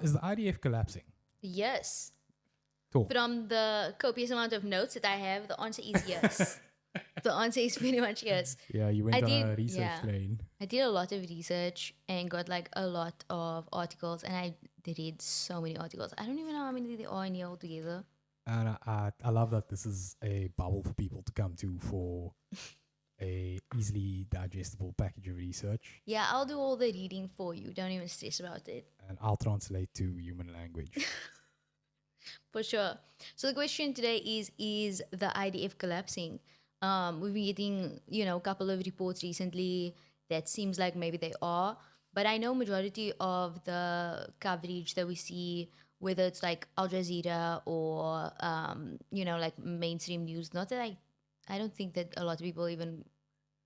Is the IDF collapsing? Yes. Talk. From the copious amount of notes that I have, the answer is yes. The answer is pretty much yes. Yeah, you went I on did- a research yeah. train. I did a lot of research and got like a lot of articles, and I read so many articles. I don't even know how many there are in here altogether. And I love that this is a bubble for people to come to for a easily digestible package of research, Yeah, I'll do all the reading for you. Don't even stress about it. and I'll translate to human language. For sure. So the question today is the IDF collapsing? We've been getting, a couple of reports recently that seems like maybe they are. But I know majority of the coverage that we see, whether it's like Al Jazeera or like mainstream news, not that I don't think that a lot of people even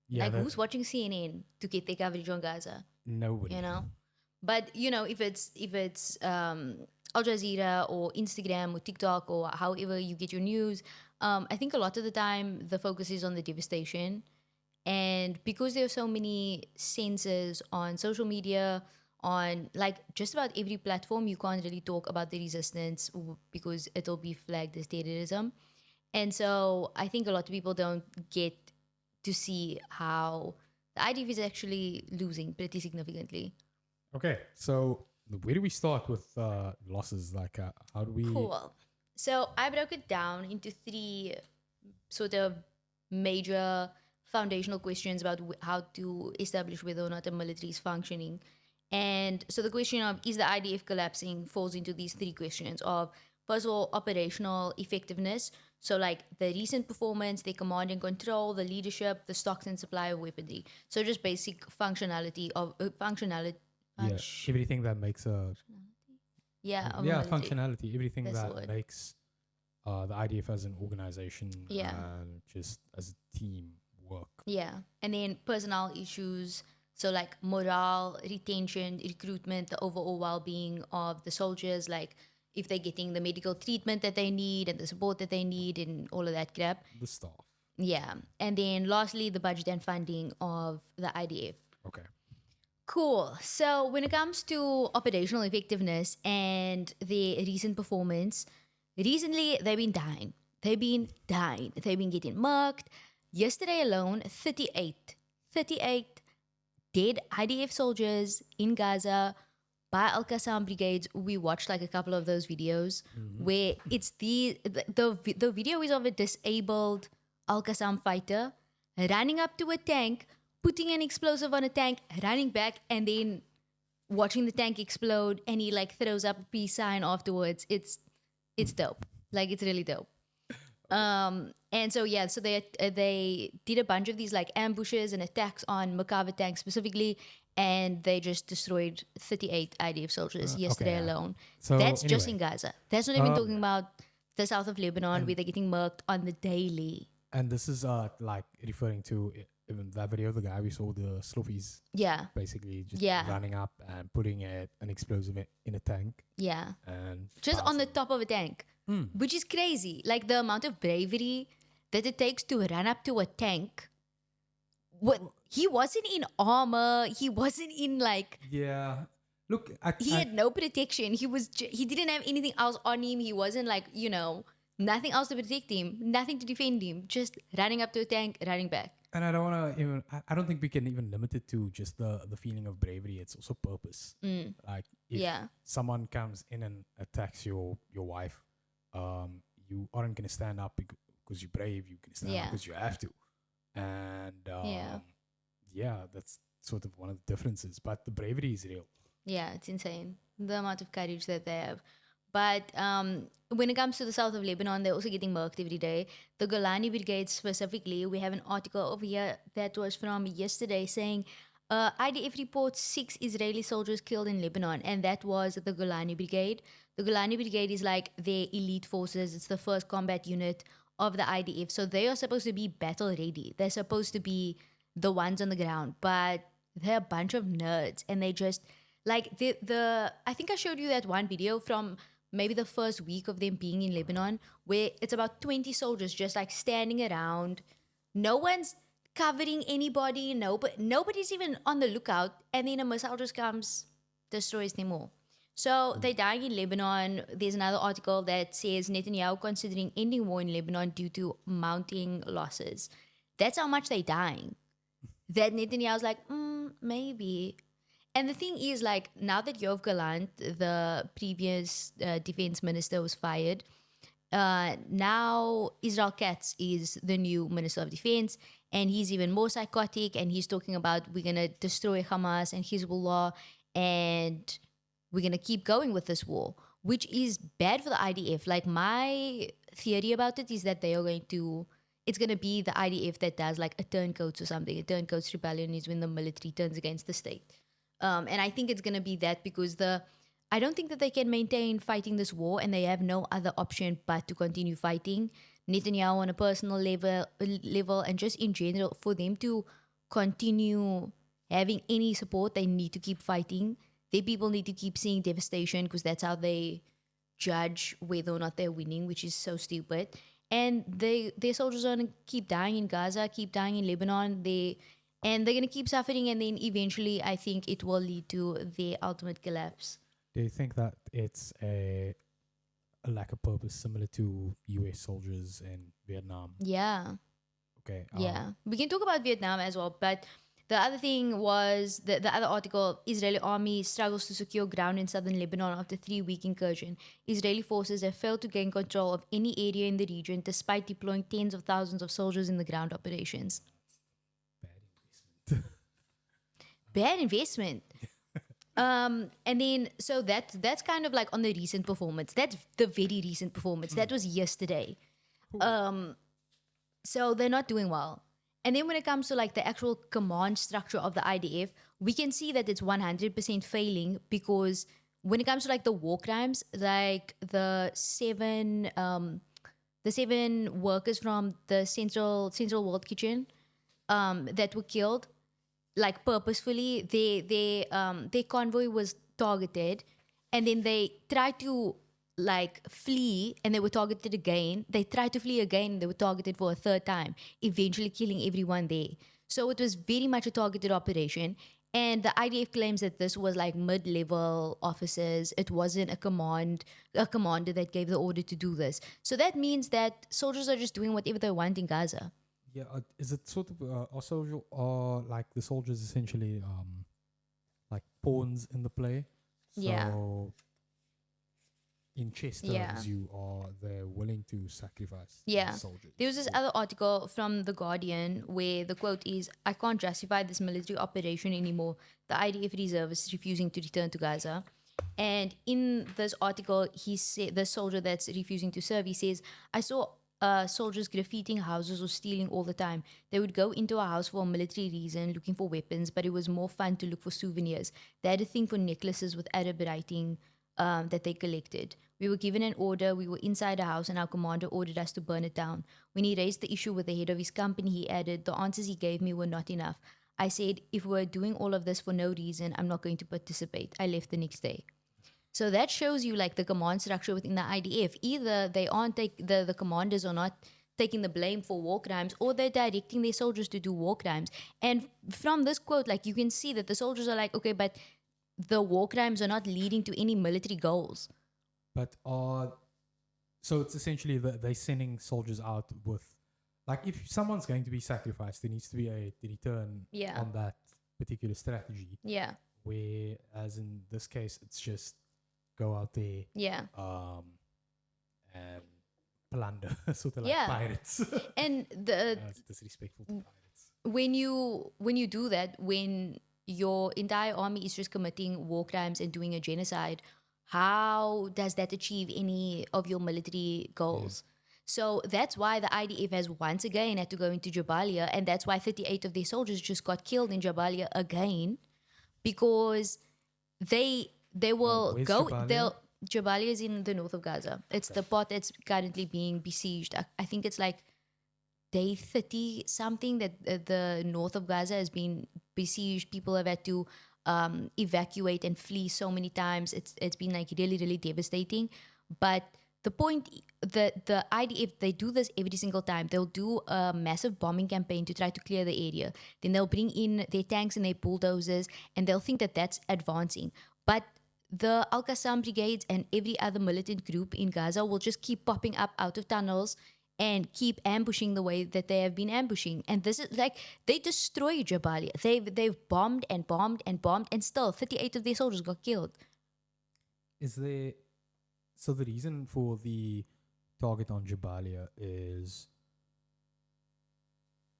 Yeah, who's watching CNN to get their coverage on Gaza, nobody. But if it's Al Jazeera or Instagram or TikTok or however you get your news, I think a lot of the time the focus is on the devastation, and because there are so many censors on social media, on like just about every platform, you can't really talk about the resistance because it'll be flagged as terrorism. And so I think a lot of people don't get to see how the IDF is actually losing pretty significantly. Okay, so where do we start with losses? Like, how do we? Cool. So I broke it down into three sort of major foundational questions about how to establish whether or not a military is functioning. And so the question of is the IDF collapsing falls into these three questions of, first of all, operational effectiveness. So like the recent performance, their command and control, the leadership, the stocks and supply of weaponry. So just basic functionality of Yeah, everything that makes a of a yeah military. functionality, everything That's the that word. makes the IDF as an organization Yeah. and just as a team work. Yeah. And then personnel issues. So like morale, retention, recruitment, the overall well-being of the soldiers, like if they're getting the medical treatment that they need and the support that they need and all of that crap. The staff. Yeah. And then lastly, the budget and funding of the IDF. Okay. Cool. So when it comes to operational effectiveness and the recent performance, recently they've been dying. They've been getting murked. Yesterday alone, 38 dead IDF soldiers in Gaza by Al Qassam brigades. We watched like a couple of those videos where it's the video is of a disabled Al Qassam fighter running up to a tank, putting an explosive on a tank, running back, and then watching the tank explode, and he like throws up a peace sign afterwards. It's dope. Like it's really dope. And so yeah, so they did a bunch of these like ambushes and attacks on Merkava tanks specifically, and they just destroyed 38 IDF soldiers yesterday okay, yeah. alone. So, That's just anyway. in Gaza. That's not even talking about the south of Lebanon where they're getting murked on the daily. And this is like referring to even that video of the guy we saw, the sluffies, Yeah, basically just Yeah. running up and putting an explosive in a tank yeah. and Just on the top of a tank, which is crazy. Like the amount of bravery that it takes to run up to a tank. What he wasn't in armor. He wasn't in like. yeah. Look, He had no protection. He didn't have anything else on him. He wasn't like nothing else to protect him, nothing to defend him. Just running up to a tank, running back. and I don't want to even. I don't think we can even limit it to just the feeling of bravery. It's also purpose. Like if Yeah. someone comes in and attacks your wife, you aren't gonna stand up because you're brave. You're gonna stand up Yeah. because you have to. And Yeah. yeah, that's sort of one of the differences. But the bravery is real. Yeah, it's insane the amount of courage that they have. But when it comes to the south of Lebanon, they're also getting murked every day. The Golani Brigade specifically, we have an article over here that was from yesterday saying IDF reports 6 Israeli soldiers killed in Lebanon, and that was the Golani Brigade. The Golani Brigade is like their elite forces. It's the first combat unit of the IDF. So they are supposed to be battle ready. They're supposed to be the ones on the ground, but they're a bunch of nerds, and they just like the I think I showed you that one video from maybe the first week of them being in Lebanon, where it's about 20 soldiers just like standing around. No one's covering anybody. Nobody's even on the lookout. And then a missile just comes, destroys them all. So they're dying in Lebanon. There's another article that says Netanyahu considering ending war in Lebanon due to mounting losses. That's how much they're dying. That Netanyahu's like, maybe. And the thing is, like, now that Yoav Gallant, the previous defense minister, was fired, now Israel Katz is the new minister of defense, and he's even more psychotic, and he's talking about we're going to destroy Hamas and Hezbollah, and we're going to keep going with this war, which is bad for the IDF. Like, my theory about it is that they are going to, it's going to be the IDF that does like a turncoats or something. A turncoats rebellion is when the military turns against the state. And I think it's going to be that because I don't think that they can maintain fighting this war, and they have no other option but to continue fighting. Netanyahu on a personal level and just in general, for them to continue having any support, they need to keep fighting. Their people need to keep seeing devastation because that's how they judge whether or not they're winning, which is so stupid. And their soldiers are going to keep dying in Gaza, keep dying in Lebanon. And they're going to keep suffering, and then eventually I think it will lead to their ultimate collapse. Do you think that it's a lack of purpose similar to US soldiers in Vietnam? Yeah. Okay. Yeah. We can talk about Vietnam as well, but the other thing was the other article, Israeli army struggles to secure ground in southern Lebanon after 3-week incursion. Israeli forces have failed to gain control of any area in the region despite deploying tens of thousands of soldiers in the ground operations. Bad investment. And then so that's kind of like on the recent performance. That's the very recent performance. That was yesterday. So they're not doing well. And then when it comes to like the actual command structure of the IDF, we can see that it's 100% failing because when it comes to like the war crimes, like the seven workers from the Central World Kitchen that were killed, like purposefully, their convoy was targeted, and then they tried to like flee, and they were targeted again. They tried to flee again, and they were targeted for a third time, eventually killing everyone there. So it was very much a targeted operation. And the IDF claims that this was like mid-level officers. It wasn't a commander that gave the order to do this. So that means that soldiers are just doing whatever they want in Gaza. Yeah, is it sort of are like the soldiers essentially like pawns in the play? So Yeah. in chess terms, they're willing to sacrifice these soldiers. There was this other article from The Guardian where the quote is, "I can't justify this military operation anymore. The IDF reserve is refusing to return to Gaza." And in this article, he said, the soldier that's refusing to serve, he says, "I saw soldiers graffitiing houses or stealing all the time. They would go into a house for a military reason, looking for weapons, but it was more fun to look for souvenirs. They had a thing for necklaces with Arab writing that they collected. We were given an order. We were inside a house, and our commander ordered us to burn it down. When he raised the issue with the head of his company, he added, the answers he gave me were not enough. I said, if we're doing all of this for no reason, I'm not going to participate. I left the next day." So that shows you like the command structure within the IDF. Either they aren't the commanders are not taking the blame for war crimes, or they're directing their soldiers to do war crimes. And from this quote, like you can see that the soldiers are like, okay, but the war crimes are not leading to any military goals. But so it's essentially they're sending soldiers out with, like, if someone's going to be sacrificed, there needs to be a return on that particular strategy. Yeah. Whereas in this case, it's just go out there, and plunder, sort of like pirates. And it's disrespectful to pirates. When you do that, when your entire army is just committing war crimes and doing a genocide, how does that achieve any of your military goals? So that's why the IDF has once again had to go into Jabalia, and that's why 38 of their soldiers just got killed in Jabalia again, because they will go. Jabalia? Jabalia is in the north of Gaza. It's the part that's currently being besieged. I think it's like day 30 something that the north of Gaza has been besieged. People have had to evacuate and flee so many times. It's been like really, really devastating. But the point, the IDF, they do this every single time. They'll do a massive bombing campaign to try to clear the area. Then they'll bring in their tanks and their bulldozers, and they'll think that that's advancing. But the Al Qassam brigades and every other militant group in Gaza will just keep popping up out of tunnels and keep ambushing the way that they have been ambushing. And this is like they destroy Jabalia. They've bombed and bombed and bombed, and still 38 of their soldiers got killed. Is there so the reason for the target on Jabalia is,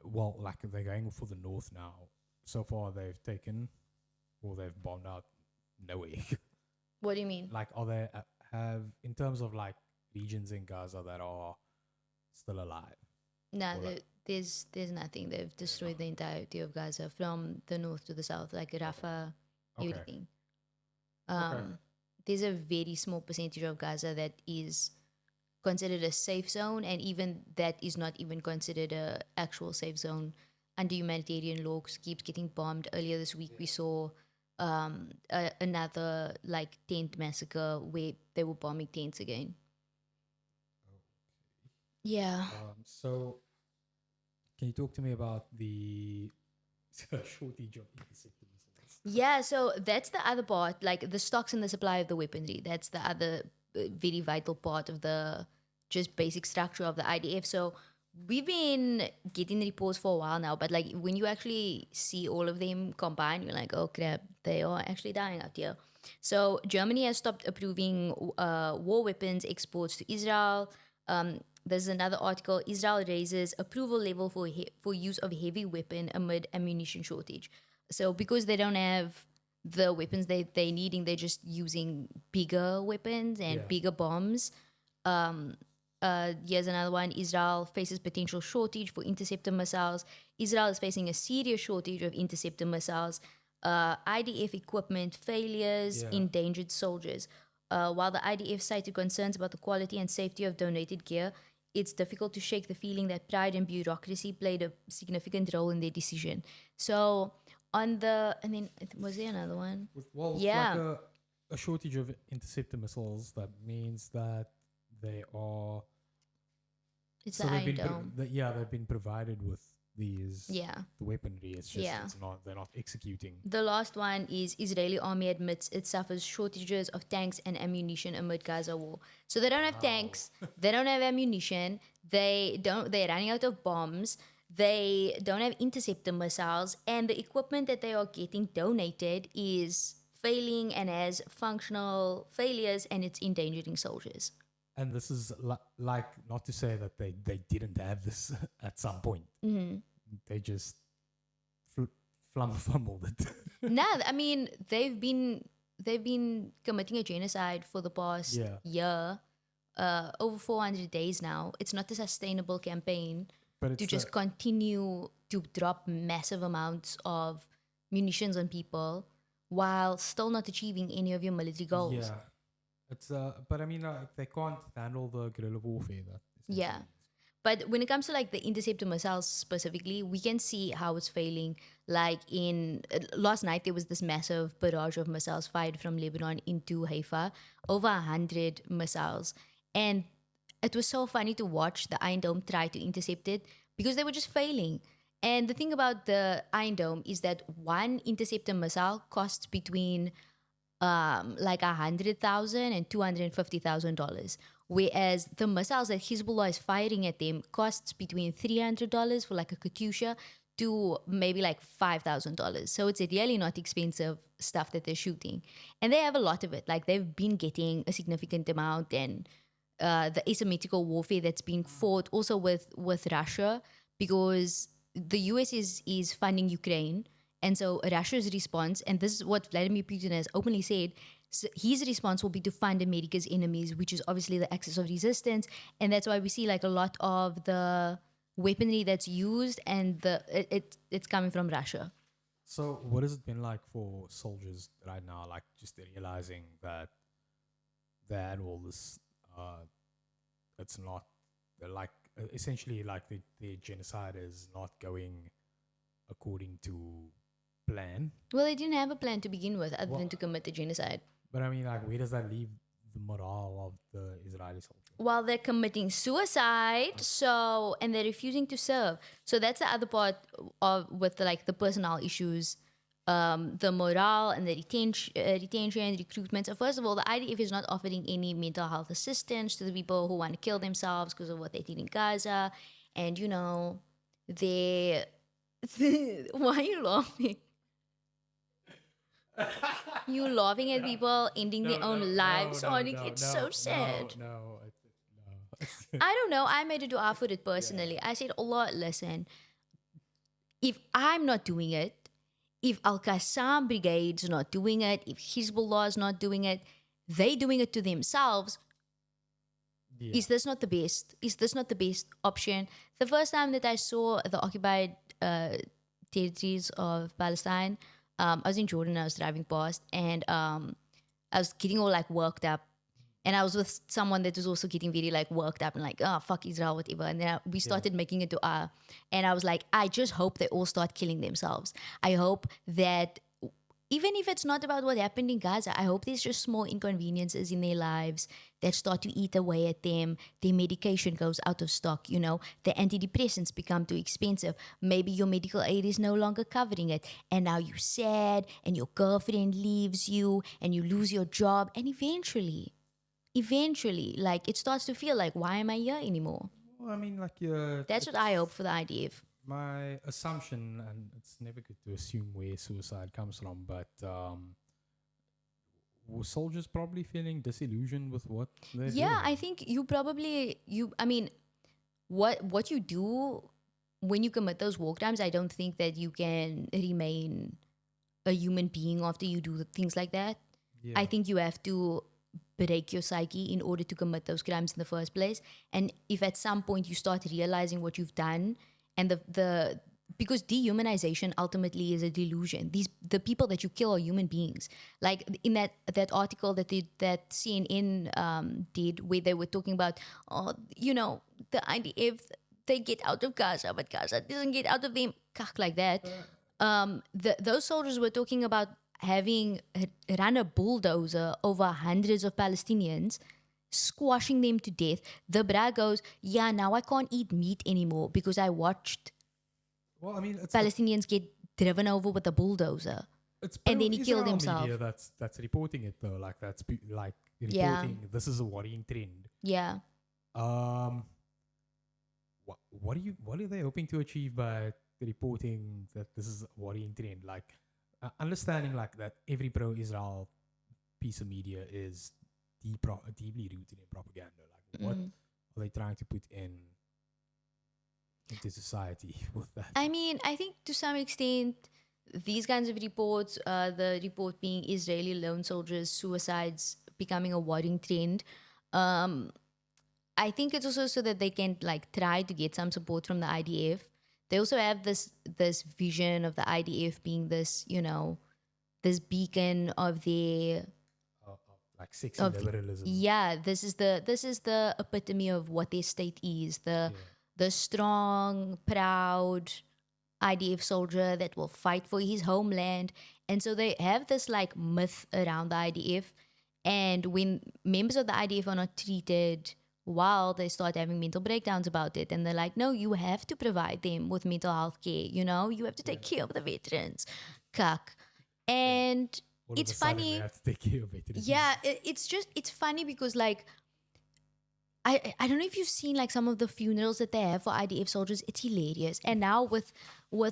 well, like they're going for the north now. So far they've taken, or they've bombed out nowhere. What do you mean? Like, are they have in terms of like regions in Gaza that are still alive? No, there's nothing. They've destroyed the entirety of Gaza from the north to the south, like Rafah, everything. There's a very small percentage of Gaza that is considered a safe zone, and even that is not even considered a actual safe zone under humanitarian law, because it keeps getting bombed. Earlier this week we saw another like tent massacre where they were bombing tents again. Yeah. So can you talk to me about the shortage of interceptor missiles? Yeah, so that's the other part, like the stocks and the supply of the weaponry. That's the other very vital part of the just basic structure of the IDF. So we've been getting reports for a while now, but like when you actually see all of them combined, you're like, oh crap, they are actually dying out here. So Germany has stopped approving war weapons exports to Israel. There's another article. Israel raises approval level for use of heavy weapon amid ammunition shortage. So because they don't have the weapons they're needing, they're just using bigger weapons and bigger bombs. Here's another one. Israel faces potential shortage for interceptor missiles. Israel is facing a serious shortage of interceptor missiles. IDF equipment failures, endangered soldiers. While the IDF cited concerns about the quality and safety of donated gear, it's difficult to shake the feeling that pride and bureaucracy played a significant role in their decision. So and then was there another one? Like a shortage of interceptor missiles, that means that they are. It's so the Iron Dome. They've been provided with these. The weaponry. It's just they're not executing. The last one is Israeli army admits it suffers shortages of tanks and ammunition amid Gaza war. So they don't have tanks, they don't have ammunition, they're running out of bombs, they don't have interceptor missiles, and the equipment that they are getting donated is failing and has functional failures, and it's endangering soldiers. And this is like, not to say that they didn't have this at some point. Mm-hmm. They just fumbled it. No, I mean they've been committing a genocide for the past year, over 400 days now. It's not a sustainable campaign to just continue to drop massive amounts of munitions on people while still not achieving any of your military goals. Yeah. It's but I mean, they can't handle the guerrilla warfare. But when it comes to like the interceptor missiles specifically, we can see how it's failing. Like in last night, there was this massive barrage of missiles fired from Lebanon into Haifa, over 100 missiles, and it was so funny to watch the Iron Dome try to intercept it because they were just failing. And the thing about the Iron Dome is that one interceptor missile costs between like $100,000 and $250,000, whereas the missiles that Hezbollah is firing at them costs between $300 for like a Katyusha to maybe like $5,000. So it's really not expensive stuff that they're shooting, and they have a lot of it. Like they've been getting a significant amount, and the asymmetrical warfare that's being fought also with Russia, because the US is funding Ukraine. And so Russia's response, and this is what Vladimir Putin has openly said, so his response will be to fund America's enemies, which is obviously the axis of resistance. And that's why we see like a lot of the weaponry that's used, and it's coming from Russia. So what has it been like for soldiers right now, like just realizing that they had all this, it's not, like essentially like the genocide is not going according to plan? Well, they didn't have a plan to begin with other than to commit the genocide. But I mean, like, where does that leave the morale of the Israeli soldiers? Well, they're committing suicide, and they're refusing to serve. So that's the other part of with the personnel issues the morale and the retention, recruitment. So first of all, the IDF is not offering any mental health assistance to the people who want to kill themselves because of what they did in Gaza. And, they... Why are you laughing? You laughing at people ending their own lives, Sonic. It's so sad. No. I don't know. I made a dua for it personally. I said, Allah, listen, if I'm not doing it, if Al Qassam Brigade's not doing it, if Hezbollah is not doing it, they doing it to themselves. Yeah. Is this not the best? Is this not the best option? The first time that I saw the occupied territories of Palestine, I was in Jordan. I was driving past, and I was getting all like worked up. And I was with someone that was also getting very like worked up and like, oh, fuck Israel, whatever. And then we started making a dua. And I was like, I just hope they all start killing themselves. I hope that even if it's not about what happened in Gaza, I hope there's just small inconveniences in their lives that start to eat away at them. Their medication goes out of stock, the antidepressants become too expensive. Maybe your medical aid is no longer covering it. And now you're sad and your girlfriend leaves you and you lose your job. And eventually, like it starts to feel like, why am I here anymore? Well, I mean, like, That's what I hope for the IDF. my assumption, and it's never good to assume where suicide comes from, but were soldiers probably feeling disillusioned with what they're doing? I think what you do when you commit those war crimes, I don't think that you can remain a human being after you do things like that. Yeah. I think you have to break your psyche in order to commit those crimes in the first place. And if at some point you start realizing what you've done, and the because dehumanization ultimately is a delusion. The people that you kill are human beings. Like in that article that CNN did, where they were talking about, the IDF, they get out of Gaza, but Gaza doesn't get out of them, like that. Those soldiers were talking about having run a bulldozer over hundreds of Palestinians, squashing them to death. The bra goes, yeah, now I can't eat meat anymore because I watched Palestinians get driven over with a bulldozer. And then he killed himself. Media that's reporting it though, like that's like reporting this is a worrying trend. Yeah. What are they hoping to achieve by reporting that this is a worrying trend? Like understanding like that every pro-Israel piece of media is deeply rooted in propaganda. Like what are they trying to put into society with that? I mean, I think to some extent these kinds of reports, the report being Israeli lone soldiers suicides becoming a worrying trend, I think it's also so that they can like try to get some support from the IDF. They also have this vision of the IDF being this, this beacon of their like sexy liberalism. Yeah, this is the epitome of what their state is. The strong, proud IDF soldier that will fight for his homeland. And so they have this like myth around the IDF. And when members of the IDF are not treated well, they start having mental breakdowns about it. And they're like, no, you have to provide them with mental health care. You have to take care of the veterans. Cuck. And it's funny. They have to take care of veterans. Yeah, it's funny because like, I don't know if you've seen like some of the funerals that they have for IDF soldiers. It's hilarious. And now with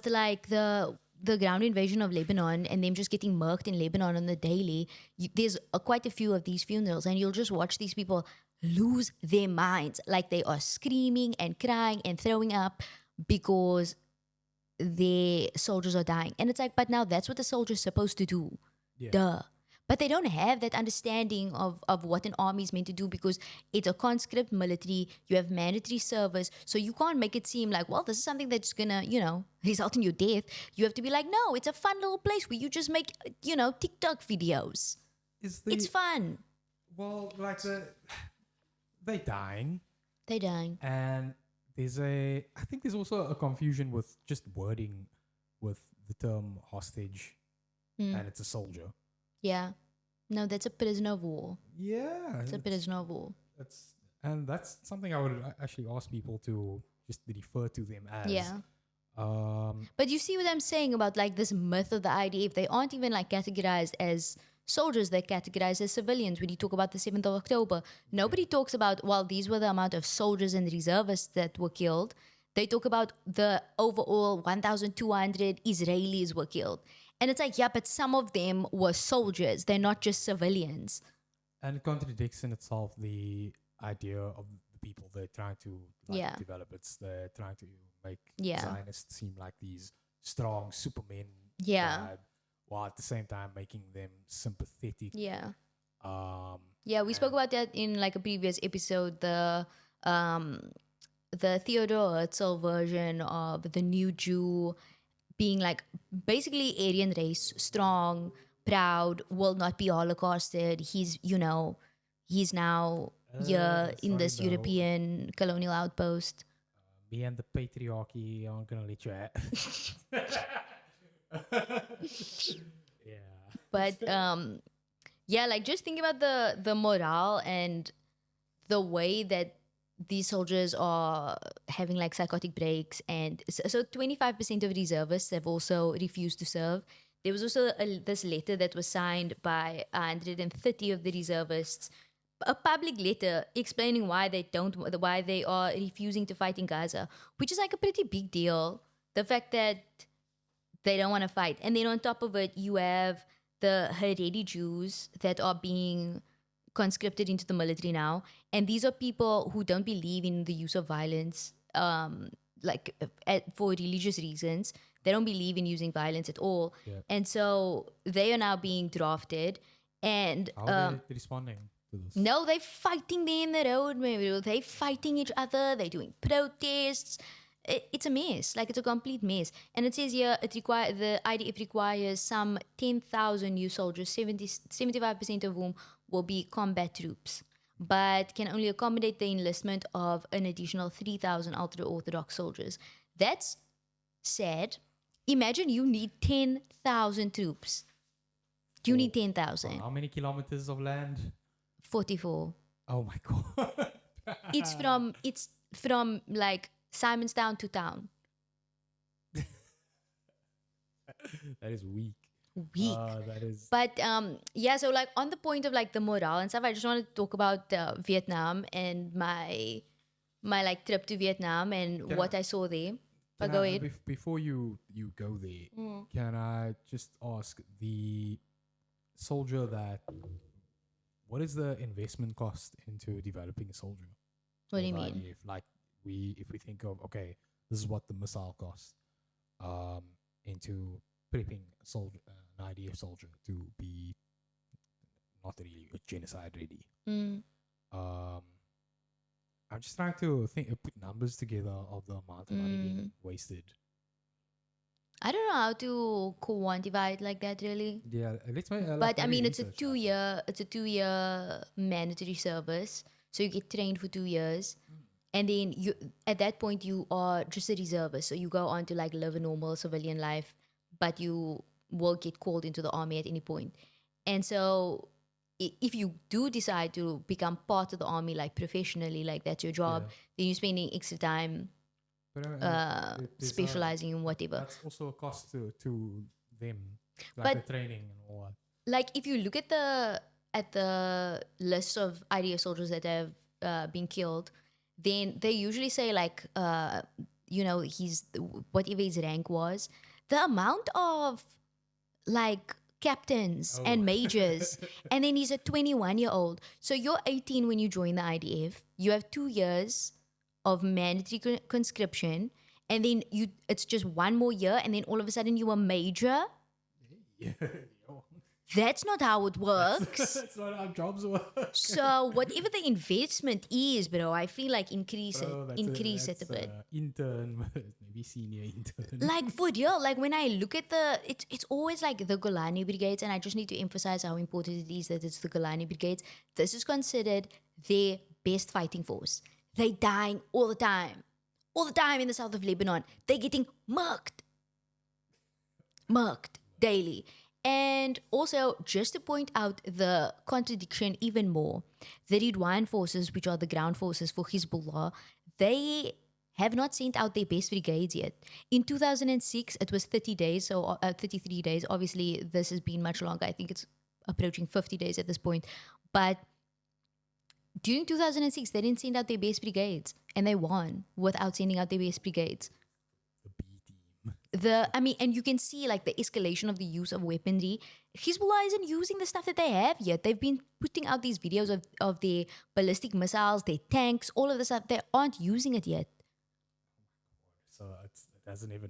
like the ground invasion of Lebanon and them just getting murked in Lebanon on the daily, there's quite a few of these funerals, and you'll just watch these people lose their minds. Like they are screaming and crying and throwing up because their soldiers are dying. And it's like, but now that's what the soldier's supposed to do. Yeah. Duh. But they don't have that understanding of what an army is meant to do, because it's a conscript military. You have mandatory service. So you can't make it seem like, well, this is something that's going to, result in your death. You have to be like, no, it's a fun little place where you just make, TikTok videos. It's fun. Well, like they're dying. They're dying. And I think there's also a confusion with just wording with the term hostage and it's a soldier. Yeah. No, that's a prisoner of war. Yeah. It's a prisoner of war. That's something I would actually ask people to just refer to them as. Yeah. But you see what I'm saying about like this myth of the IDF? They aren't even like categorized as soldiers, they're categorized as civilians. When you talk about the 7th of October, nobody talks about, well, these were the amount of soldiers and reservists that were killed. They talk about the overall 1,200 Israelis were killed. And it's like, yeah, but some of them were soldiers. They're not just civilians. And it contradicts in itself the idea of the people they're trying to Yeah. develop. They're trying to make Yeah. Zionists seem like these strong supermen. Yeah. While at the same time making them sympathetic. Yeah. Um, Yeah, we spoke about that in like a previous episode. The Theodore Herzl version of the new Jew being like basically Aryan race, strong, proud, will not be holocausted. He's now here in sorry, this bro. European colonial outpost. Me and the patriarchy aren't gonna let you out. Yeah. But yeah, like just think about the morale and the way that these soldiers are having like psychotic breaks. And so 25% of reservists have also refused to serve. There was also this letter that was signed by 130 of the reservists, a public letter explaining why they are refusing to fight in Gaza, which is like a pretty big deal. The fact that they don't want to fight. And then on top of it, you have the Haredi Jews that are being conscripted into the military now. And these are people who don't believe in the use of violence, for religious reasons. They don't believe in using violence at all. Yeah. And so they are now being drafted. And How are they responding to this? no, they're fighting there in the road, maybe. They're fighting each other. They're doing protests. It's a mess. Like, it's a complete mess. And it says here, the IDF requires some 10,000 new soldiers, 75% of whom will be combat troops, but can only accommodate the enlistment of an additional 3,000 ultra-Orthodox soldiers. That's sad. Imagine you need 10,000 troops. You need 10,000. How many kilometers of land? 44. Oh my god. It's from like Simonstown to town. That is weak. Weak. That is. But yeah, so like on the point of like the morale and stuff, I just want to talk about Vietnam and my like trip to Vietnam and what I saw there. But go ahead. Before you go there, can I just ask the soldier what is the investment cost into developing a soldier? What do you mean? If we think of, okay, this is what the missile costs into prepping a soldier, an IDF soldier to be not really genocide ready. I'm just trying to put numbers together of the amount of money being wasted. I don't know how to quantify it like that, really. Yeah, let's make. But I mean, it's a 2-year mandatory service, so you get trained for 2 years, and then you at that point you are just a reservist, so you go on to like live a normal civilian life, but you will get called into the army at any point. And so if you do decide to become part of the army, like professionally, like that's your job, then you're spending extra time specializing in whatever. That's also a cost to them, like But- the training and all that. Like if you look at the list of IDF soldiers that have been killed, then they usually say like he's whatever his rank was. The amount of like captains and majors, and then he's a 21-year-old. So you're 18 when you join the IDF. You have 2 years of mandatory conscription, and then it's just one more year, and then all of a sudden you're a major. Yeah. That's not how it works. That's not how jobs work. So whatever the investment is, bro, I feel like increase it a bit. Intern, maybe senior intern. Like for real, like when I look at it's always like the Golani Brigades, and I just need to emphasize how important it is that it's the Golani Brigades. This is considered their best fighting force. They dying all the time in the south of Lebanon. They're getting murked daily. And also, just to point out the contradiction even more, the Ridwan forces, which are the ground forces for Hezbollah, they have not sent out their best brigades yet. In 2006, it was 30 days, so 33 days. Obviously, this has been much longer. I think it's approaching 50 days at this point. But during 2006, they didn't send out their best brigades, and they won without sending out their best brigades. The B team. And you can see like the escalation of the use of weaponry. Hezbollah isn't using the stuff that they have yet. They've been putting out these videos of their ballistic missiles, their tanks, all of this stuff. They aren't using it yet. So it hasn't even.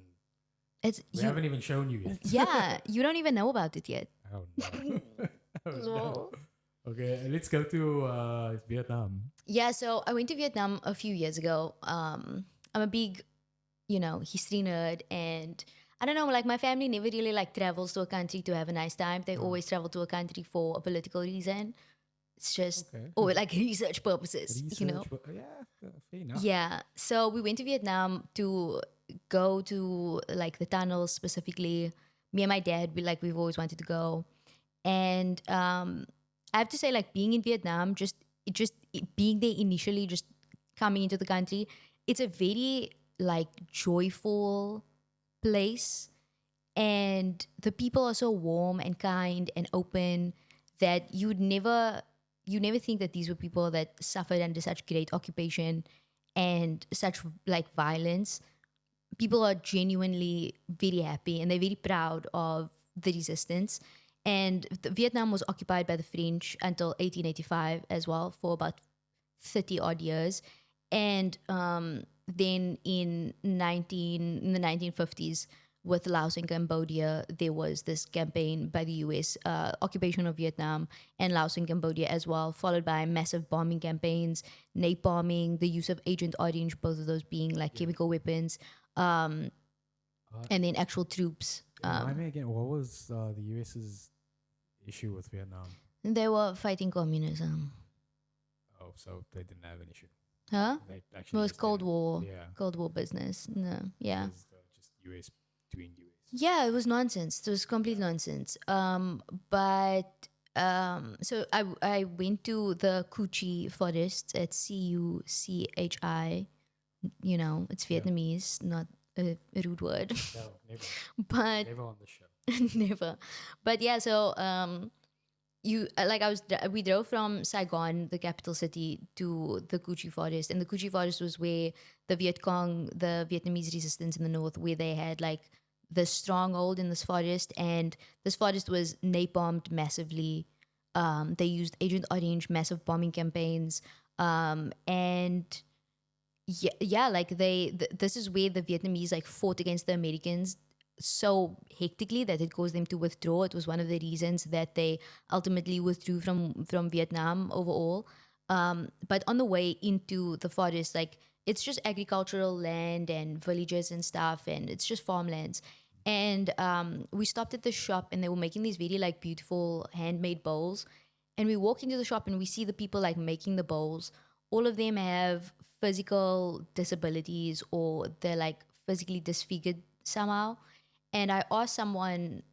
We haven't even shown you yet. Yeah, you don't even know about it yet. Oh no. Oh, no. Okay, let's go to Vietnam. Yeah, so I went to Vietnam a few years ago. I'm a big, history nerd, and I don't know, like my family never really like travels to a country to have a nice time. They always travel to a country for a political reason. It's just, or like research purposes, Yeah, fair enough. Yeah, so we went to Vietnam to go to like the tunnels specifically. Me and my dad, we've always wanted to go, and I have to say, like being in Vietnam, just being there initially, just coming into the country, it's a very like joyful place, and the people are so warm and kind and open that you never think that these were people that suffered under such great occupation and such like violence. People are genuinely very happy and they're very proud of the resistance. And Vietnam was occupied by the French until 1885 as well, for about 30 odd years. And then in the 1950s, with Laos and Cambodia, there was this campaign by the US, occupation of Vietnam and Laos and Cambodia as well, followed by massive bombing campaigns, napalming, the use of Agent Orange, both of those being like chemical weapons, and then actual troops. Remind me again, what was the US's issue with Vietnam? They were fighting communism. Oh, so they didn't have an issue. Huh? They It actually was just Cold didn't- War. Yeah. Cold War business. No, yeah. It was, just US between US. Yeah, it was nonsense. It was complete nonsense. So I went to the Cuchi forest at Cuchi. It's Vietnamese, not a rude word, No, never. but Never on the show. never. But yeah, so we drove from Saigon, the capital city, to the Cuchi forest, and the Cuchi forest was where the Viet Cong, the Vietnamese resistance in the north, where they had like the stronghold in this forest, and this forest was napalmed massively. They used Agent Orange, massive bombing campaigns, and this is where the Vietnamese like fought against the Americans so hectically that it caused them to withdraw. It was one of the reasons that they ultimately withdrew from Vietnam overall. But on the way into the forest, like it's just agricultural land and villages and stuff, and it's just farmlands. And we stopped at the shop, and they were making these very like beautiful handmade bowls. And we walk into the shop, and we see the people like making the bowls. All of them have physical disabilities, or they're like physically disfigured somehow. And I asked someone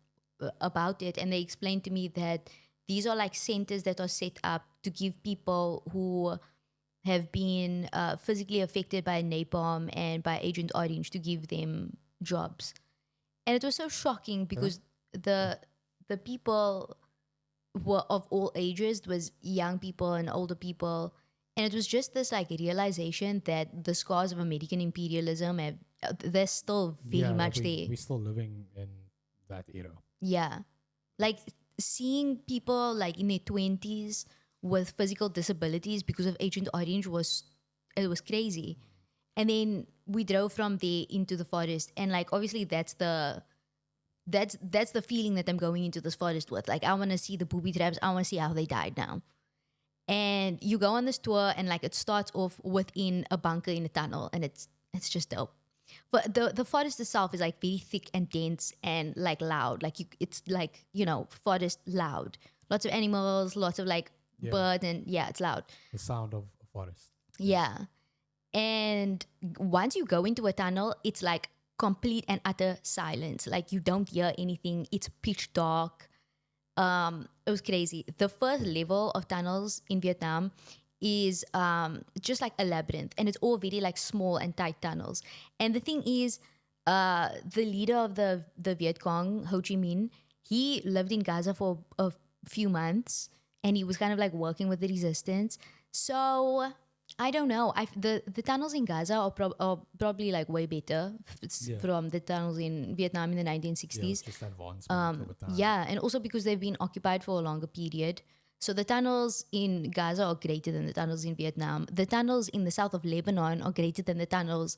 about it, and they explained to me that these are like centers that are set up to give people who have been physically affected by napalm and by Agent Orange, to give them jobs. And it was so shocking because the people were of all ages. It was young people and older people. And it was just this like realization that the scars of American imperialism they're still very much there. We're still living in that era. Yeah. Like seeing people like in their 20s with physical disabilities because of Agent Orange was crazy. And then we drove from there into the forest, and like obviously that's the feeling that I'm going into this forest with. Like I want to see the booby traps. I want to see how they died now. And you go on this tour, and like it starts off within a bunker in a tunnel, and it's just dope. But the forest itself is like very thick and dense and like loud. Like it's like forest loud. Lots of animals, lots of like bird, and it's loud. The sound of a forest. Yeah. And once you go into a tunnel, it's like complete and utter silence. Like you don't hear anything. It's pitch dark. It was crazy. The first level of tunnels in Vietnam is just like a labyrinth, and it's all very like small and tight tunnels. And the thing is, the leader of the Viet Cong, Ho Chi Minh, he lived in Gaza for a few months, and he was kind of like working with the resistance. So I don't know. The tunnels in Gaza are probably like way better Yeah. from the tunnels in Vietnam in the Yeah, 1960s. just advancement over time. Yeah, and also because they've been occupied for a longer period. So the tunnels in Gaza are greater than the tunnels in Vietnam. The tunnels in the south of Lebanon are greater than the tunnels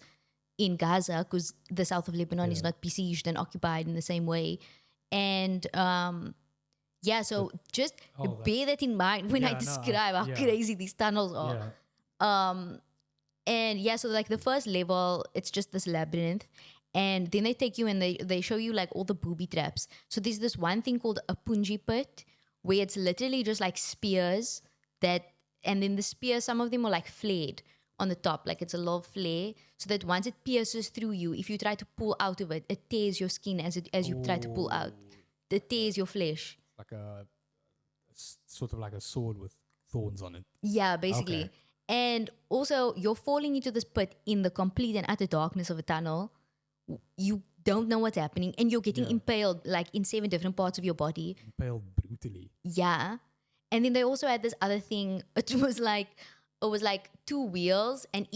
in Gaza because the south of Lebanon is Yeah. not besieged and occupied in the same way. And yeah, so just Oh, bear that in mind when I Yeah, no, describe how yeah. crazy these tunnels are. Yeah. And yeah, so like the first level, it's just this labyrinth. And then they take you and they show you like all the booby traps. So there's this one thing called a punji pit, where it's literally just like spears and then the spears, some of them are like flayed on the top, like it's a little flare, so that once it pierces through you, if you try to pull out of it, it tears your skin as you try to pull out. It tears your flesh. Like sort of like a sword with thorns on it. Yeah, basically. Okay. And also, you're falling into this pit in the complete and utter darkness of a tunnel. You don't know what's happening, and you're getting Yeah. impaled like in 7 different parts of your body. Impaled brutally. Yeah. And then they also had this other thing. It was like 2 wheels, and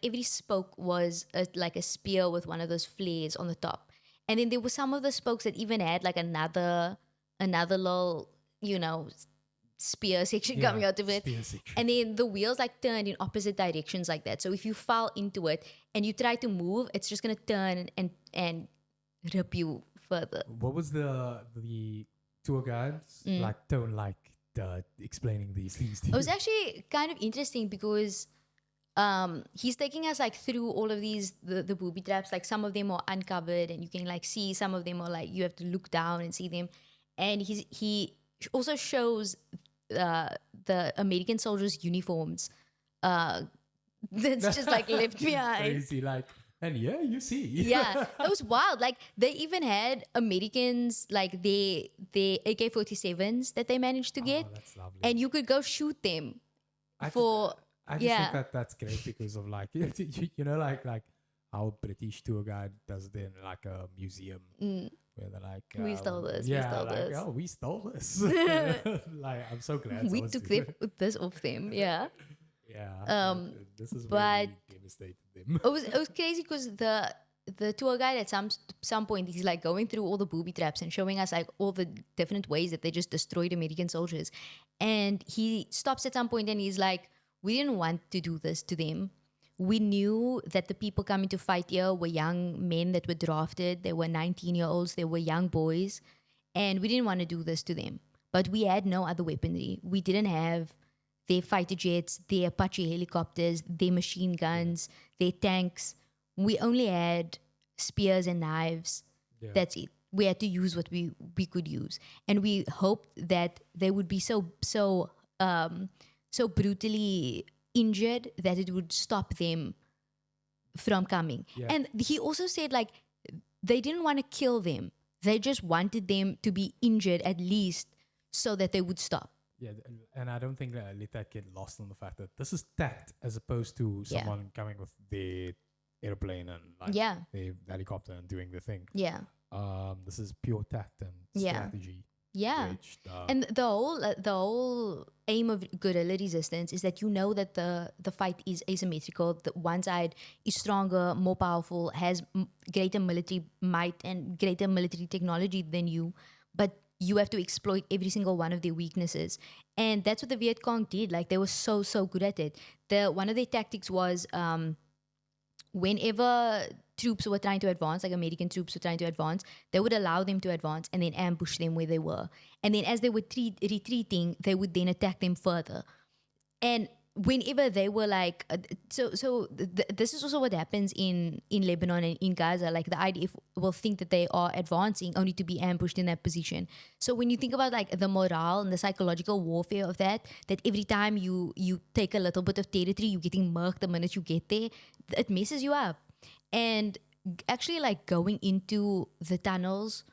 every spoke was like a spear with one of those flares on the top. And then there were some of the spokes that even had like another little, spear section coming out of it. Spear section. And then the wheels like turned in opposite directions like that. So if you fall into it and you try to move, it's just gonna turn and rip you further. What was the tour guides like tone like explaining these things to It you? was actually kind of interesting because he's taking us like through all of these the booby traps. Like some of them are uncovered and you can like see, some of them are like you have to look down and see them. And he also shows the American soldiers' uniforms that's just like left behind. Crazy, like, and yeah, you see. Yeah, it was wild. Like they even had Americans like their AK-47s that they managed to get, Oh, that's lovely. and you could go shoot them I just- for I just think that that's great because of like like how British tour guide does it in like a museum where they're like We stole this, we yeah, stole like, this. oh, we stole this. Like I'm so glad we someone's took doing this off them. Yeah. it. Yeah, this is but- really devastated them. It was crazy because the tour guide at some point he's like going through all the booby traps and showing us like all the different ways that they just destroyed American soldiers, and he stops at some point and he's like, we didn't want to do this to them. We knew that the people coming to fight here were young men that were drafted. They were 19-year-olds. They were young boys, and we didn't want to do this to them. But we had no other weaponry. We didn't have their fighter jets, their Apache helicopters, their machine guns, their tanks. We only had spears and knives. Yeah. That's it. We had to use what we could use, and we hoped that they would be so brutally injured that it would stop them from coming. Yeah. And he also said like they didn't want to kill them. They just wanted them to be injured at least so that they would stop. Yeah, and I don't think let that get lost on the fact that this is tact as opposed to Yeah. someone coming with their airplane and like Yeah. their helicopter and doing the thing. Yeah. This is pure tact and Yeah. strategy. Yeah. Which, And the whole aim of guerrilla resistance is that you know that the fight is asymmetrical. That one side is stronger, more powerful, has greater military might and greater military technology than you, but you have to exploit every single one of their weaknesses. And that's what the Viet Cong did. Like they were so good at it. One of their tactics was whenever troops were trying to advance, like American troops were trying to advance, they would allow them to advance and then ambush them where they were. And then as they were retreating, they would then attack them further. And whenever they were like, this is also what happens in Lebanon and in Gaza. Like the IDF will think that they are advancing only to be ambushed in that position. So when you think about like the morale and the psychological warfare of that every time you take a little bit of territory, you're getting murked the minute you get there, it messes you up. And actually like going into the tunnels,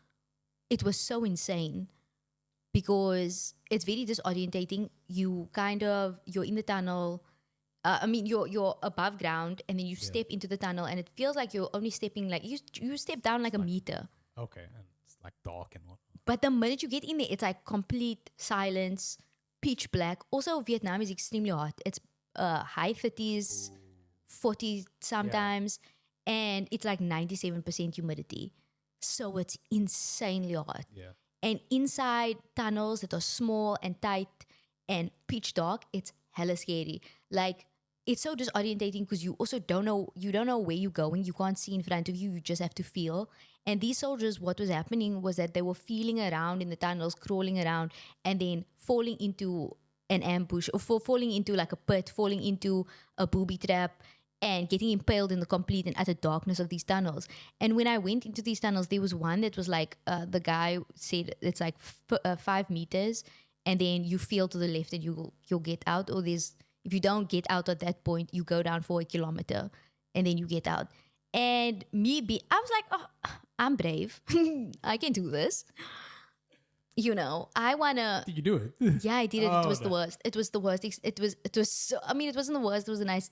it was so insane because it's very disorientating. You're in the tunnel. You're above ground, and then you step into the tunnel, and it feels like you're only stepping like you step down like a meter. Okay, and it's like dark and what. But the minute you get in there, it's like complete silence, pitch black. Also, Vietnam is extremely hot. It's high 30s, 40 sometimes, and it's like 97% humidity. So it's insanely hot. Yeah. And inside tunnels that are small and tight and pitch dark, it's hella scary. Like, it's so disorientating because you also don't know where you're going. You can't see in front of you. You just have to feel. And these soldiers, what was happening was that they were feeling around in the tunnels, crawling around, and then falling into an ambush or falling into like a pit, falling into a booby trap, and getting impaled in the complete and utter darkness of these tunnels. And when I went into these tunnels, there was one that was like, the guy said it's like 5 meters, and then you feel to the left and you'll get out. Or if you don't get out at that point, you go down for a kilometer and then you get out. And I was like, oh, I'm brave. I can do this. I want to. Did you do it? Yeah, I did it. It was the worst. It was the worst. It was so, it wasn't the worst. It was a nice,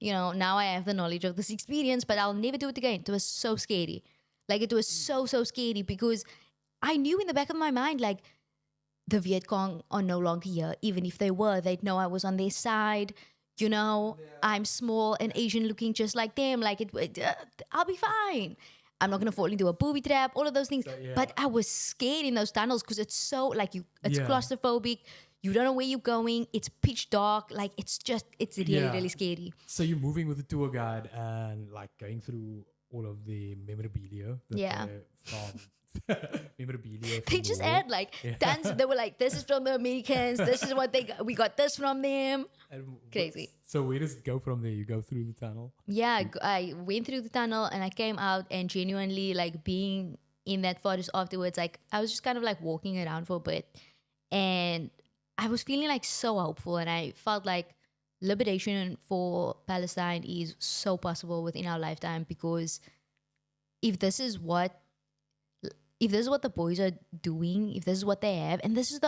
now I have the knowledge of this experience, but I'll never do it again. It was so scary. Like, it was so scary because I knew in the back of my mind, like, the Viet Cong are no longer here. Even if they were, they'd know I was on their side. I'm small and Asian looking just like them. Like, I'll be fine. I'm not going to fall into a booby trap, all of those things. But I was scared in those tunnels because it's so, like, it's claustrophobic. You don't know where you're going. It's pitch dark. Like, it's really, really scary. So you're moving with a tour guide and, like, going through all of the memorabilia. From memorabilia. They just had tons. They were like, this is from the Americans. This is what we got this from them. Crazy. So where does it go from there? You go through the tunnel? Yeah, I went through the tunnel and I came out, and genuinely, like, being in that forest afterwards, like, I was just kind of like walking around for a bit, and I was feeling like so hopeful, and I felt like liberation for Palestine is so possible within our lifetime, because if this is what the boys are doing, if this is what they have, and this is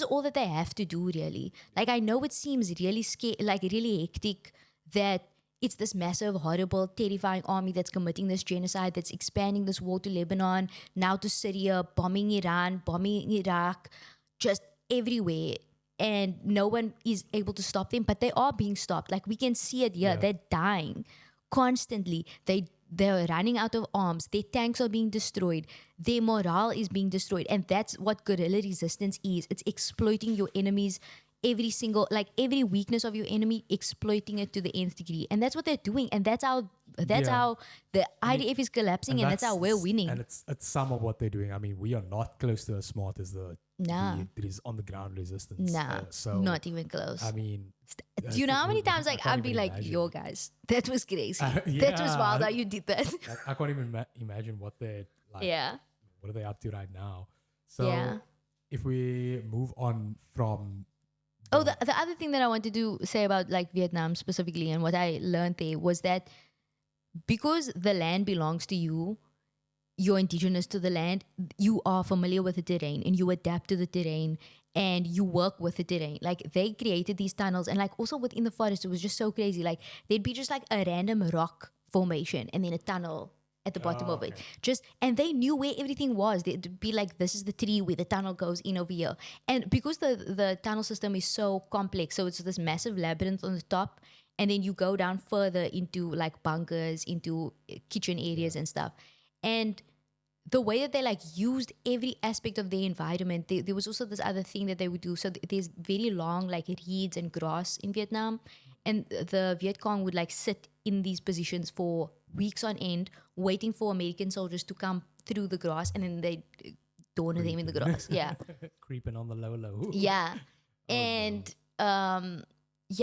all that they have to do, really. Like, I know it seems really really hectic that it's this massive, horrible, terrifying army that's committing this genocide, that's expanding this war to Lebanon, now to Syria, bombing Iran, bombing Iraq, just everywhere. And no one is able to stop them, but they are being stopped. Like, we can see it here. Yeah. They're dying constantly. They're running out of arms. Their tanks are being destroyed. Their morale is being destroyed. And that's what guerrilla resistance is. It's exploiting your enemies, every weakness of your enemy, exploiting it to the nth degree. And that's what they're doing. And that's how the IDF is collapsing, and that's how we're winning. And it's some of what they're doing. I mean, we are not close to as smart as the is on the ground resistance. So not even close. I mean, do you know how many times I'd be like, imagine. Yo, guys, that was crazy. That was wild how you did that. I can't even imagine what they're like. Yeah. What are they up to right now? So if we move on from... the other thing that I wanted to say about, like, Vietnam specifically, and what I learned there, was that because the land belongs to you, you're indigenous to the land, you are familiar with the terrain, and you adapt to the terrain, and you work with the terrain. Like, they created these tunnels, and, like, also within the forest, it was just so crazy. Like, there'd be just like a random rock formation and then a tunnel at the bottom of it. And they knew where everything was. They'd be like, this is the tree where the tunnel goes in over here. And because the tunnel system is so complex, so it's this massive labyrinth on the top, and then you go down further into, like, bunkers, into kitchen areas and stuff. And the way that they, like, used every aspect of their environment, there was also this other thing that they would do. So there's very long, like, reeds and grass in Vietnam, and the Viet Cong would, like, sit in these positions for weeks on end, waiting for American soldiers to come through the grass, and then they corner them in the grass. Yeah. Creeping on the low. Yeah. And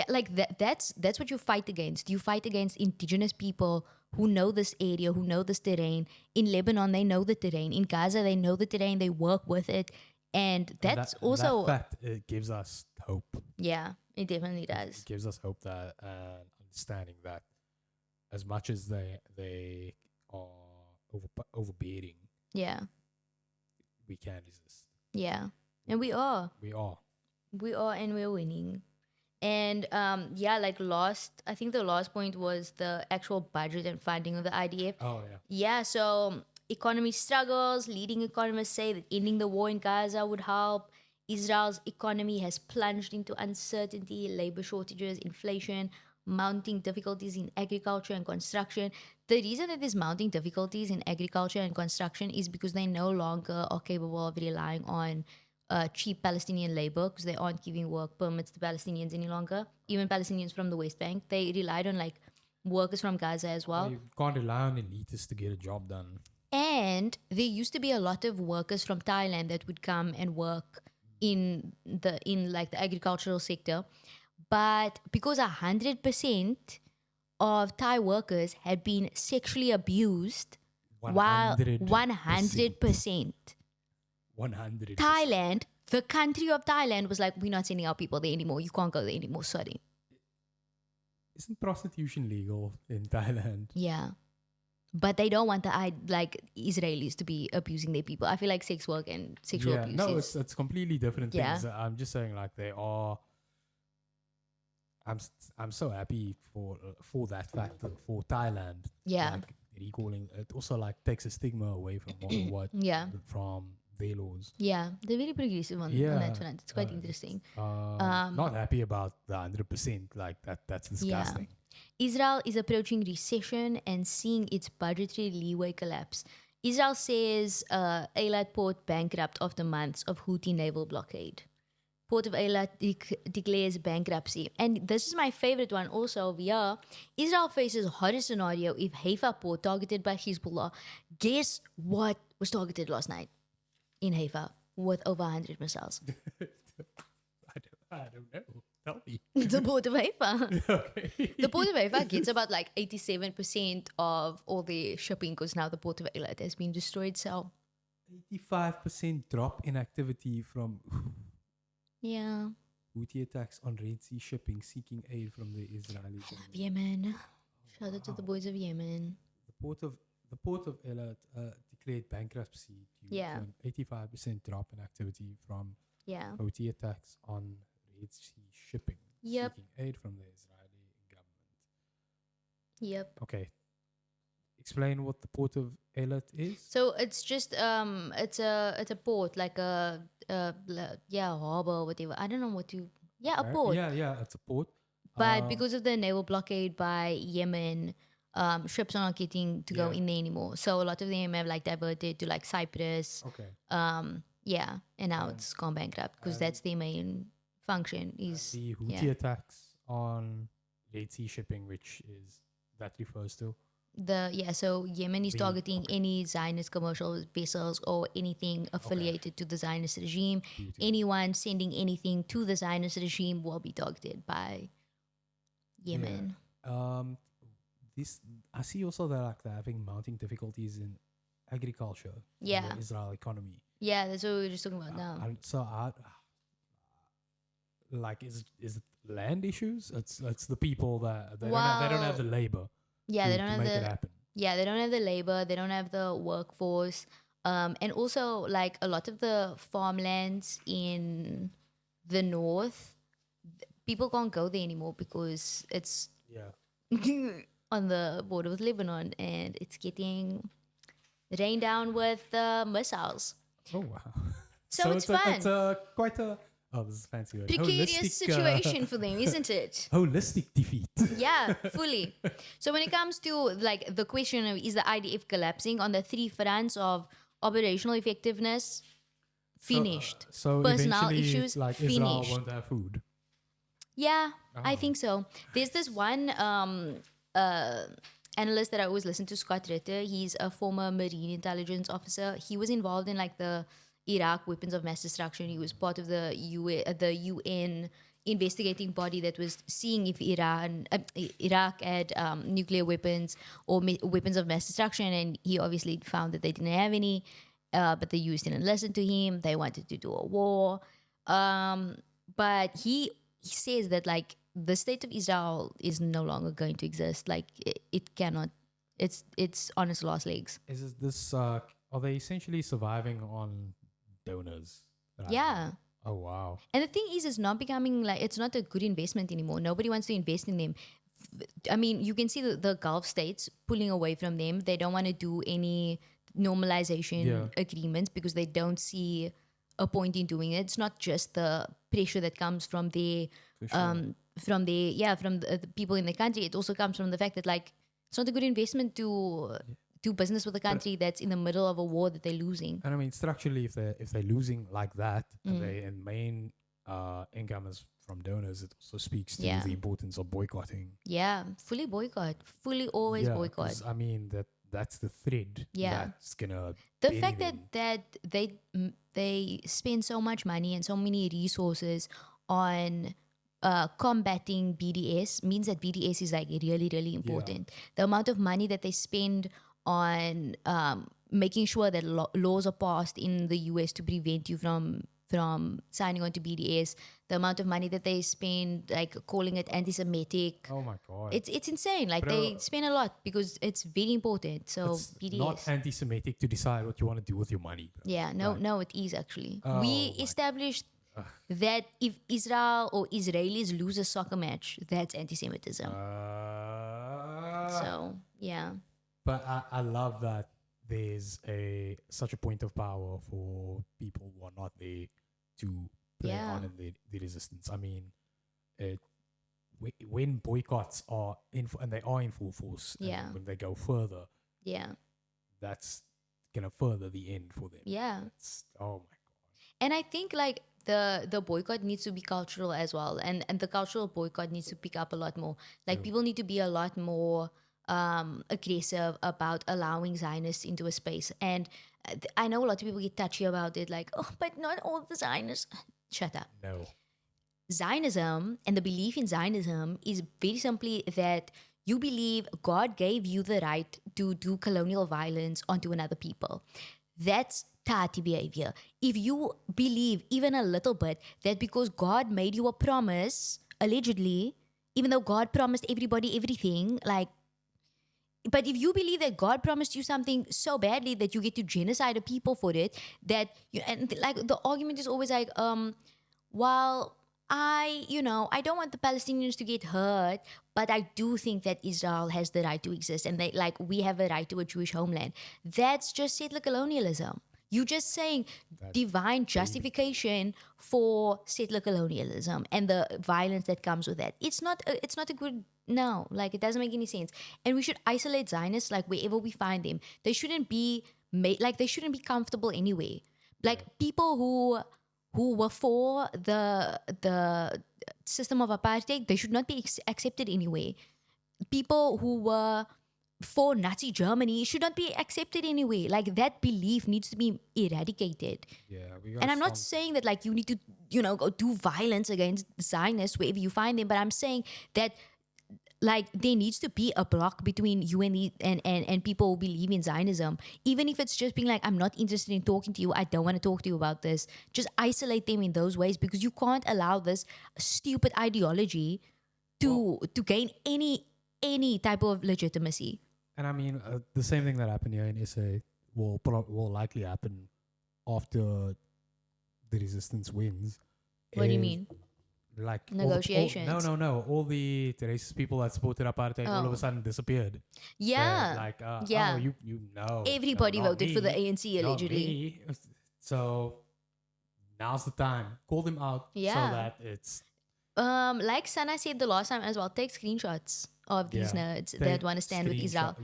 like that's what you fight against. You fight against indigenous people who know this area, who know this terrain. In Lebanon, they know the terrain. In Gaza, they know the terrain. They work with it. And that's also... That fact, it gives us hope. Yeah, it definitely does. It gives us hope that understanding that as much as they are overbearing, yeah, we can resist. Yeah. And we are. We are. We are, and we're winning. And yeah, like I think the last point was the actual budget and funding of the IDF. Oh yeah. Yeah, so economy struggles. Leading economists say that ending the war in Gaza would help. Israel's economy has plunged into uncertainty, labor shortages, inflation, mounting difficulties in agriculture and construction. The reason that there's mounting difficulties in agriculture and construction is because they no longer are capable of relying on cheap Palestinian labor because they aren't giving work permits to Palestinians any longer. Even Palestinians from the West Bank, they relied on like workers from Gaza as well. You can't rely on elitists to get a job done. And there used to be a lot of workers from Thailand that would come and work in like the agricultural sector. But because 100% of Thai workers had been sexually abused, while 100%. 100. Thailand, the country of Thailand was like, we're not sending our people there anymore. You can't go there anymore. Sorry. Isn't prostitution legal in Thailand? Yeah. But they don't want Israelis to be abusing their people. I feel like sex work and sexual abuse. No, it's completely different Yeah. things. I'm just saying like they are. I'm so happy for that fact for Thailand. Yeah. Like recalling it also like takes a stigma away from what Yeah. from their laws. Yeah. They're very progressive on that front. It's quite interesting. Not happy about the 100%. Like that's disgusting. Israel is approaching recession and seeing its budgetary leeway collapse. Israel says Eilat port bankrupt after months of Houthi naval blockade. Port of Eilat declares bankruptcy. And this is my favorite one also over here. Israel faces horror scenario if Haifa port targeted by Hezbollah. Guess what was targeted last night in Haifa with over 100 missiles? I don't know. Tell me. The port of Haifa. Okay. The port of Haifa gets about like 87% of all the shipping because now the port of Eilat has been destroyed. So 85% drop in activity from yeah. Houthi attacks on Red Sea shipping seeking aid from the Israelis. Yemen. Shout out to the boys of Yemen. The port of Eilat declared bankruptcy due to an 85% drop in activity from Houthi attacks on Red Sea shipping seeking aid from the Israeli government. Yep. Okay. Explain what the port of Eilat is. So it's just it's a port like a harbor or whatever. I don't know what to a port. Yeah, it's a port. But because of the naval blockade by Yemen, ships are not getting to go in there anymore. So a lot of them have like diverted to like Cyprus. Okay. And now it's gone bankrupt because that's their main function is the Houthi attacks on Red Sea shipping, which is that refers to so Yemen is targeting any Zionist commercial vessels or anything affiliated to the Zionist regime. Beautiful. Anyone sending anything to the Zionist regime will be targeted by Yemen. This I see also that they're having mounting difficulties in agriculture. Yeah. In the Israel economy. Yeah, that's what we were just talking about now. And so is it land issues? It's the people that they don't have the labor. Yeah, they don't to have make it happen. Yeah, they don't have the labor. They don't have the workforce. And also, like a lot of the farmlands in the north, people can't go there anymore because it's on the border with Lebanon and it's getting rained down with missiles. Oh wow! So it's fun. It's quite a this is a fancy word. Precarious situation for them, isn't it? Holistic defeat. Yeah, fully. So when it comes to like the question of is the IDF collapsing on the three fronts of operational effectiveness, finished. So personnel eventually, issues, like finished. Israel won't have food. Yeah, I think so. There's this one analyst that I always listen to, Scott Ritter. He's a former Marine intelligence officer. He was involved in like the Iraq weapons of mass destruction. He was part of the UN investigating body that was seeing if Iraq had nuclear weapons or weapons of mass destruction, and he obviously found that they didn't have any. But the US didn't listen to him. They wanted to do a war. But he says that like the state of Israel is no longer going to exist. Like it cannot. It's on its last legs. Is this? Are they essentially surviving on donors? that I Yeah. know. Oh wow. And the thing is, it's not becoming like, it's not a good investment anymore. Nobody wants to invest in them. I mean, you can see the Gulf states pulling away from them. They don't want to do any normalization Yeah. agreements because they don't see a point in doing it. It's not just the pressure that comes from their, For sure. from the people in the country. It also comes from the fact that like it's not a good investment to do business with a country that's in the middle of a war that they're losing. And I mean, structurally, if they're losing like that, and their main income is from donors, it also speaks to Yeah. the importance of boycotting. Yeah, fully boycott, fully always Yeah, boycott. 'cause, I mean that's the thread Yeah. that's gonna The bury fact them. that they spend so much money and so many resources on combating BDS means that BDS is like really really important. The amount of money that they spend on making sure that laws are passed in the US to prevent you from signing on to BDS, the amount of money that they spend like calling it anti-Semitic, Oh my god. it's insane. Like Bro. they spend a lot because it's very important. So It's BDS. not anti-Semitic to decide what you want to do with your money, bro. Yeah, no, it is actually. Oh We my- established that if Israel or Israelis lose a soccer match, that's anti-Semitism. So yeah, But I love that there's such a point of power for people who are not there to play Yeah. on in the resistance. I mean, it, when boycotts are and they are in full force, and Yeah. when they go further, yeah, that's gonna further the end for them. yeah. Oh my god. And I think like the boycott needs to be cultural as well, and the cultural boycott needs to pick up a lot more. Like people need to be a lot more aggressive about allowing Zionists into a space. And I know a lot of people get touchy about it, like, oh, but not all the Zionists. Shut up. No. Zionism and the belief in Zionism is very simply that you believe God gave you the right to do colonial violence onto another people. That's Tati behavior. If you believe even a little bit that because God made you a promise, allegedly, even though God promised everybody everything, like, but if you believe that God promised you something so badly that you get to genocide a people for it, that you, and like the argument is always like, well, I don't want the Palestinians to get hurt, but I do think that Israel has the right to exist and that we have a right to a Jewish homeland. That's just settler colonialism. You're just saying divine justification for settler colonialism and the violence that comes with that. It's not a good, no, like it doesn't make any sense. And we should isolate Zionists like wherever we find them. They shouldn't be they shouldn't be comfortable anyway. Like people who were for the system of apartheid, they should not be accepted anyway. People who were for Nazi Germany should not be accepted anyway. Like that belief needs to be eradicated. Yeah. And I'm not saying that like you need to, go do violence against Zionists wherever you find them, but I'm saying that like there needs to be a block between you and people who believe in Zionism. Even if it's just being like, I'm not interested in talking to you, I don't want to talk to you about this. Just isolate them in those ways because you can't allow this stupid ideology to gain any type of legitimacy. And I mean, the same thing that happened here in SA will likely happen after the resistance wins. What do you is, mean? Like Negotiations. No. All the racist people that supported apartheid all of a sudden disappeared. Yeah. Yeah. Oh, you know. Everybody voted for the ANC not allegedly. me. So now's the time. Call them out so Yeah. that it's Like Sana said the last time as well, take screenshots of these nerds that want to stand with Israel.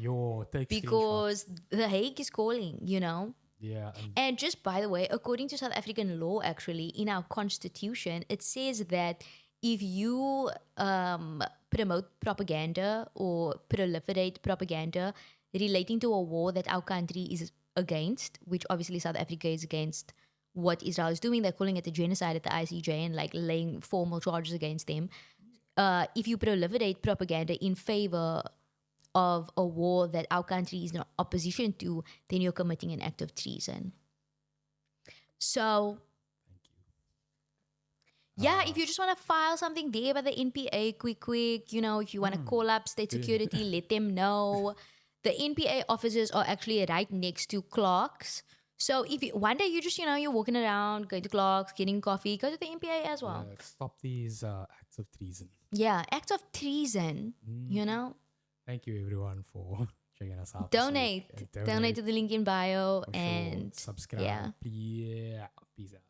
Because The Hague is calling, Yeah. And just by the way, according to South African law, actually, in our constitution, it says that if you promote propaganda or proliferate propaganda relating to a war that our country is against, which obviously South Africa is against what Israel is doing, they're calling it a genocide at the ICJ and like laying formal charges against them. If you proliferate propaganda in favor of a war that our country is in opposition to, then you're committing an act of treason. So, yeah, if you just want to file something there by the NPA, quick, if you want to call up state security, let them know. The NPA offices are actually right next to Clark's. So if one day you just, you're walking around, going to clocks, getting coffee, go to the MPA as well. Stop these acts of treason. Yeah, acts of treason, Thank you everyone for checking us out. Donate. Donate to the link in bio for and sure. Subscribe. yeah. Yeah. Peace out.